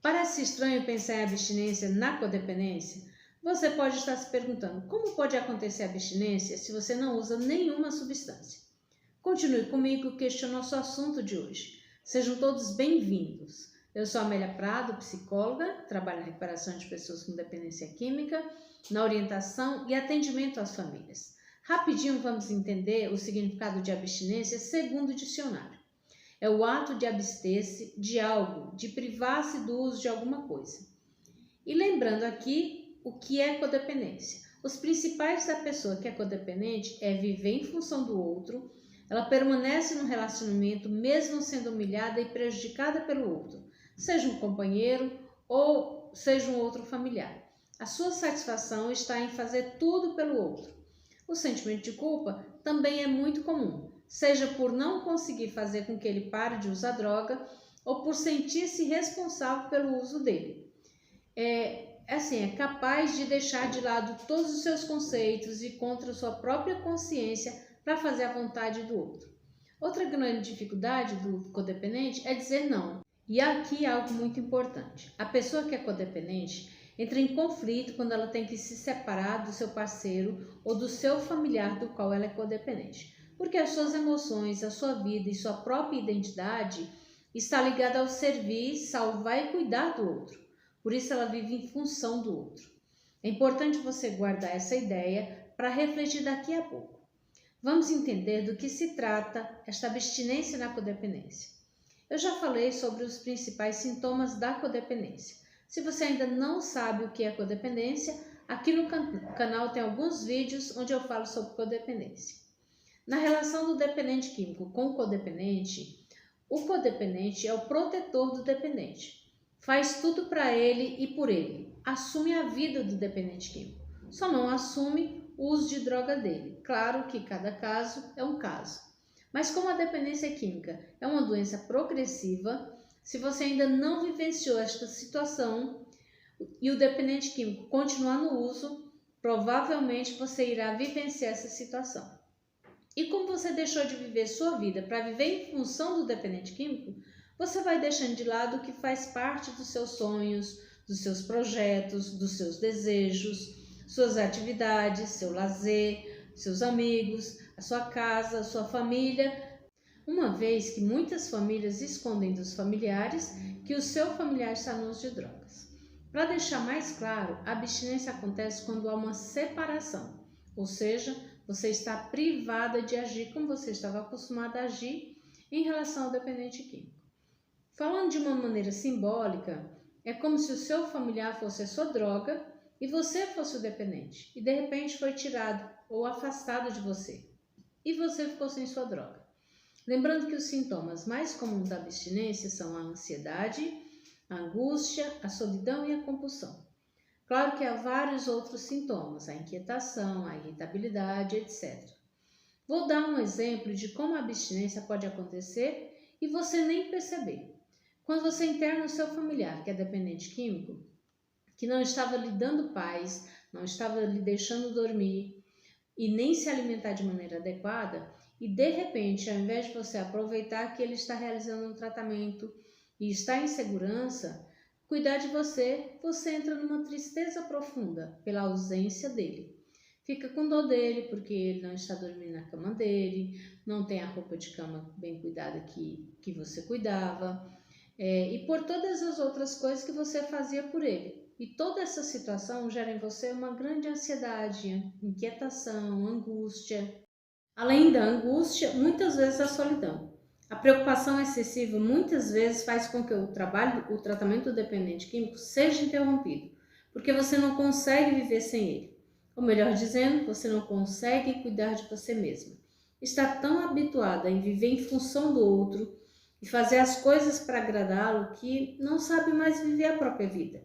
Parece estranho pensar em abstinência na codependência? Você pode estar se perguntando, como pode acontecer a abstinência se você não usa nenhuma substância? Continue comigo que este é o nosso assunto de hoje. Sejam todos bem-vindos. Eu sou Amélia Prado, psicóloga, trabalho na recuperação de pessoas com dependência química, na orientação e atendimento às famílias. Rapidinho vamos entender o significado de abstinência segundo o dicionário. É o ato de abster-se de algo, de privar-se do uso de alguma coisa. E lembrando aqui o que é codependência. Os principais da pessoa que é codependente é viver em função do outro, ela permanece no relacionamento mesmo sendo humilhada e prejudicada pelo outro, seja um companheiro ou seja um outro familiar. A sua satisfação está em fazer tudo pelo outro. O sentimento de culpa também é muito comum, seja por não conseguir fazer com que ele pare de usar droga ou por sentir-se responsável pelo uso dele. É capaz de deixar de lado todos os seus conceitos e contra sua própria consciência para fazer a vontade do outro. Outra grande dificuldade do codependente é dizer não. E aqui é algo muito importante. A pessoa que é codependente entra em conflito quando ela tem que se separar do seu parceiro ou do seu familiar do qual ela é codependente. Porque as suas emoções, a sua vida e sua própria identidade está ligada ao servir, salvar e cuidar do outro. Por isso ela vive em função do outro. É importante você guardar essa ideia para refletir daqui a pouco. Vamos entender do que se trata esta abstinência na codependência. Eu já falei sobre os principais sintomas da codependência. Se você ainda não sabe o que é codependência, aqui no canal tem alguns vídeos onde eu falo sobre codependência. Na relação do dependente químico com o codependente é o protetor do dependente. Faz tudo para ele e por ele. Assume a vida do dependente químico. Só não assume o uso de droga dele. Claro que cada caso é um caso. Mas como a dependência química é uma doença progressiva, se você ainda não vivenciou esta situação e o dependente químico continuar no uso, provavelmente você irá vivenciar essa situação. E como você deixou de viver sua vida para viver em função do dependente químico, você vai deixando de lado o que faz parte dos seus sonhos, dos seus projetos, dos seus desejos, suas atividades, seu lazer, seus amigos, a sua casa, a sua família, uma vez que muitas famílias escondem dos familiares que o seu familiar está no uso de drogas. Para deixar mais claro, a abstinência acontece quando há uma separação, ou seja, você está privada de agir como você estava acostumada a agir em relação ao dependente químico. Falando de uma maneira simbólica, é como se o seu familiar fosse a sua droga e você fosse o dependente, e de repente foi tirado ou afastado de você, e você ficou sem sua droga. Lembrando que os sintomas mais comuns da abstinência são a ansiedade, a angústia, a solidão e a compulsão. Claro que há vários outros sintomas, a inquietação, a irritabilidade, etc. Vou dar um exemplo de como a abstinência pode acontecer e você nem perceber. Quando você interna o seu familiar, que é dependente químico, que não estava lhe dando paz, não estava lhe deixando dormir e nem se alimentar de maneira adequada, e de repente, ao invés de você aproveitar que ele está realizando um tratamento e está em segurança, cuidar de você, você entra numa tristeza profunda pela ausência dele. Fica com dor dele porque ele não está dormindo na cama dele, não tem a roupa de cama bem cuidada que você cuidava, e por todas as outras coisas que você fazia por ele. E toda essa situação gera em você uma grande ansiedade, inquietação, angústia. Além da angústia, muitas vezes a solidão. A preocupação excessiva muitas vezes faz com que o tratamento do dependente químico seja interrompido, porque você não consegue viver sem ele. Ou melhor dizendo, você não consegue cuidar de você mesma. Está tão habituada em viver em função do outro e fazer as coisas para agradá-lo que não sabe mais viver a própria vida.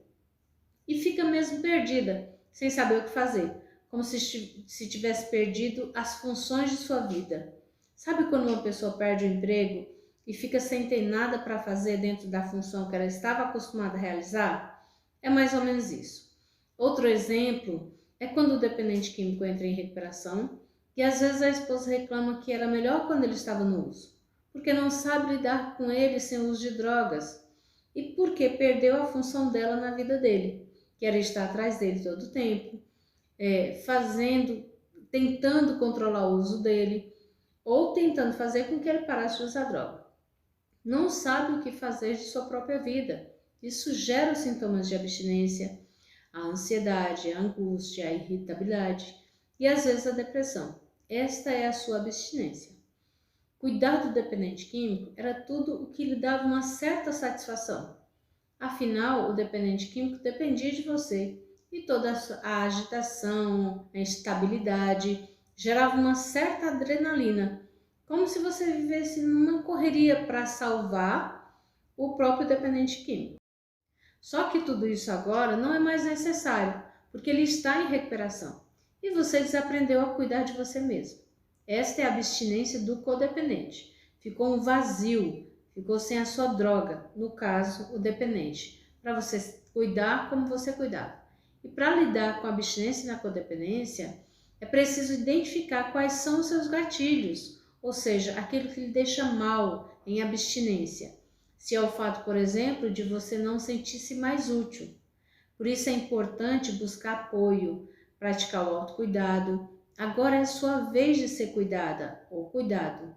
E fica mesmo perdida, sem saber o que fazer, como se tivesse perdido as funções de sua vida. Sabe quando uma pessoa perde o emprego e fica sem ter nada para fazer dentro da função que ela estava acostumada a realizar? É mais ou menos isso. Outro exemplo é quando o dependente químico entra em recuperação e às vezes a esposa reclama que era melhor quando ele estava no uso, porque não sabe lidar com ele sem o uso de drogas. e porque perdeu a função dela na vida dele, que era estar atrás dele todo o tempo, tentando controlar o uso dele, ou tentando fazer com que ele parasse de usar droga. Não sabe o que fazer de sua própria vida. Isso gera os sintomas de abstinência, a ansiedade, a angústia, a irritabilidade e às vezes a depressão. Esta é a sua abstinência. Cuidar do dependente químico era tudo o que lhe dava uma certa satisfação. Afinal, o dependente químico dependia de você e toda a agitação, a instabilidade gerava uma certa adrenalina, como se você vivesse numa correria para salvar o próprio dependente químico. Só que tudo isso agora não é mais necessário, porque ele está em recuperação e você desaprendeu a cuidar de você mesmo. Esta é a abstinência do codependente. Ficou um vazio, ficou sem a sua droga, no caso, o dependente, para você cuidar como você cuidava. E para lidar com a abstinência na codependência, é preciso identificar quais são os seus gatilhos, ou seja, aquilo que lhe deixa mal em abstinência. Se é o fato, por exemplo, de você não sentir-se mais útil. Por isso é importante buscar apoio, praticar o autocuidado. Agora é a sua vez de ser cuidada ou cuidado.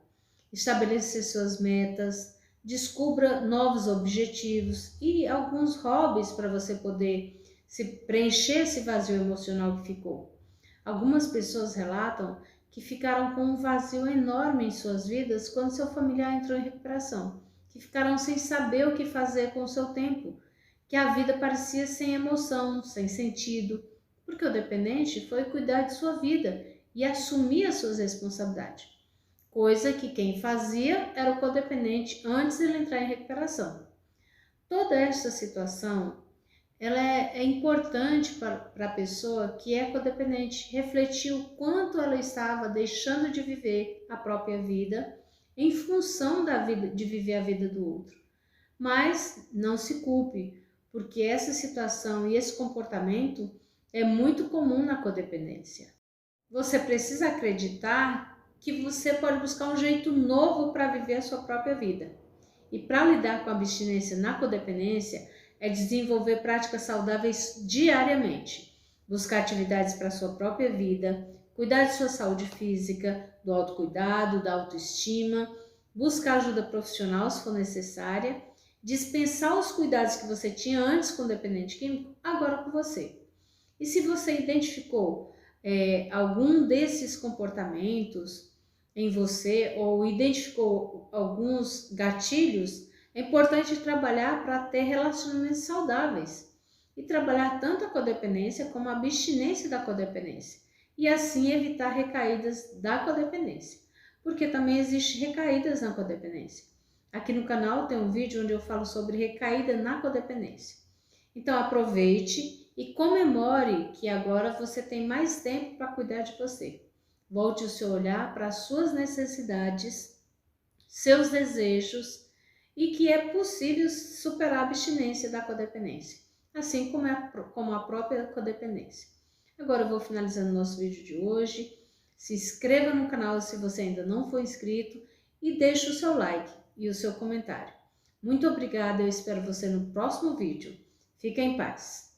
Estabelecer suas metas, descubra novos objetivos e alguns hobbies para você poder preencher esse vazio emocional que ficou. Algumas pessoas relatam que ficaram com um vazio enorme em suas vidas quando seu familiar entrou em recuperação, que ficaram sem saber o que fazer com o seu tempo, que a vida parecia sem emoção, sem sentido, porque o dependente foi cuidar de sua vida e assumir as suas responsabilidades, coisa que quem fazia era o codependente antes de ele entrar em recuperação. Toda esta situação ela é importante para a pessoa que é codependente refletir o quanto ela estava deixando de viver a própria vida em função de viver a vida do outro. Mas não se culpe, porque essa situação e esse comportamento é muito comum na codependência. Você precisa acreditar que você pode buscar um jeito novo para viver a sua própria vida. E para lidar com a abstinência na codependência, é desenvolver práticas saudáveis diariamente, buscar atividades para a sua própria vida, cuidar de sua saúde física, do autocuidado, da autoestima, buscar ajuda profissional se for necessária, dispensar os cuidados que você tinha antes com o dependente químico, agora com você. E se você identificou algum desses comportamentos em você ou identificou alguns gatilhos, é importante trabalhar para ter relacionamentos saudáveis e trabalhar tanto a codependência como a abstinência da codependência e assim evitar recaídas da codependência, porque também existem recaídas na codependência. Aqui no canal tem um vídeo onde eu falo sobre recaída na codependência. Então aproveite e comemore que agora você tem mais tempo para cuidar de você. Volte o seu olhar para as suas necessidades, seus desejos e que é possível superar a abstinência da codependência, assim como a própria codependência. Agora eu vou finalizando o nosso vídeo de hoje. Se inscreva no canal se você ainda não for inscrito e deixe o seu like e o seu comentário. Muito obrigada, eu espero você no próximo vídeo. Fique em paz.